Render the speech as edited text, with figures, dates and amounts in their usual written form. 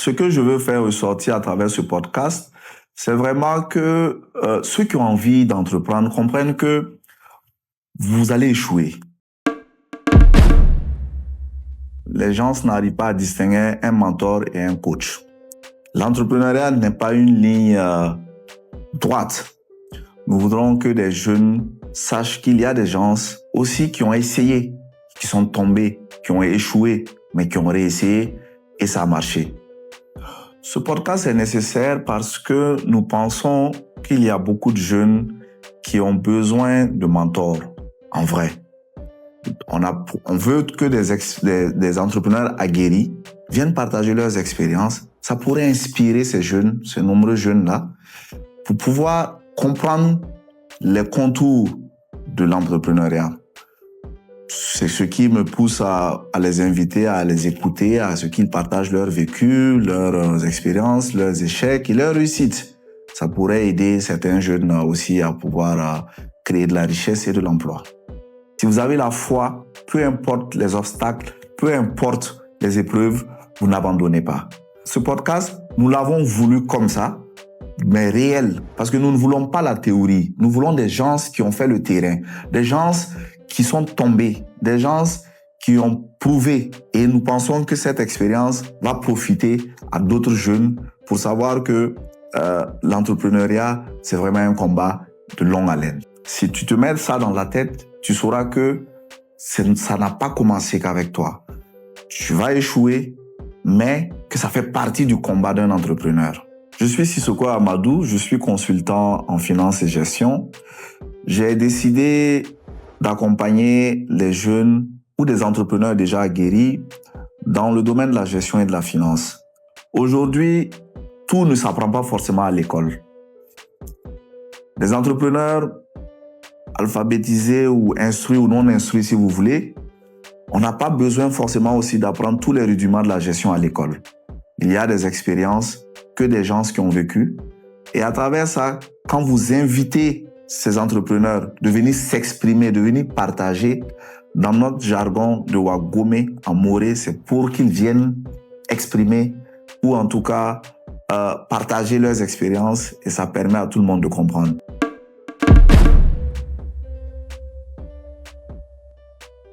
ce que je veux faire ressortir à travers ce podcast, c'est vraiment que ceux qui ont envie d'entreprendre comprennent que vous allez échouer. Les gens n'arrivent pas à distinguer un mentor et un coach. L'entrepreneuriat n'est pas une ligne droite. Nous voudrons que des jeunes sachent qu'il y a des gens aussi qui ont essayé, qui sont tombés, qui ont échoué, mais qui ont réessayé et ça a marché. Ce podcast est nécessaire parce que nous pensons qu'il y a beaucoup de jeunes qui ont besoin de mentors, en vrai. On veut que des entrepreneurs aguerris viennent partager leurs expériences. Ça pourrait inspirer ces jeunes, ces nombreux jeunes-là, pour pouvoir comprendre les contours de l'entrepreneuriat. C'est ce qui me pousse à les inviter, à les écouter, à ce qu'ils partagent leur vécu, leurs expériences, leurs échecs et leurs réussites. Ça pourrait aider certains jeunes aussi à pouvoir créer de la richesse et de l'emploi. Si vous avez la foi, peu importe les obstacles, peu importe les épreuves, vous n'abandonnez pas. Ce podcast, nous l'avons voulu comme ça, mais réel, parce que nous ne voulons pas la théorie. Nous voulons des gens qui ont fait le terrain, des gens qui sont tombés, des gens qui ont prouvé. Et nous pensons que cette expérience va profiter à d'autres jeunes pour savoir que l'entrepreneuriat, c'est vraiment un combat de longue haleine. Si tu te mets ça dans la tête, tu sauras que ça n'a pas commencé qu'avec toi. Tu vas échouer, mais que ça fait partie du combat d'un entrepreneur. Je suis Sissoko Amadou, je suis consultant en finance et gestion. J'ai décidé d'accompagner les jeunes ou des entrepreneurs déjà aguerris dans le domaine de la gestion et de la finance. Aujourd'hui, tout ne s'apprend pas forcément à l'école. Les entrepreneurs alphabétisés ou instruits ou non instruits, si vous voulez, on n'a pas besoin forcément aussi d'apprendre tous les rudiments de la gestion à l'école. Il y a des expériences que des gens qui ont vécu. Et à travers ça, quand vous invitez ces entrepreneurs de venir s'exprimer, de venir partager, dans notre jargon de Wagome en Moré, c'est pour qu'ils viennent exprimer ou en tout cas partager leurs expériences et ça permet à tout le monde de comprendre.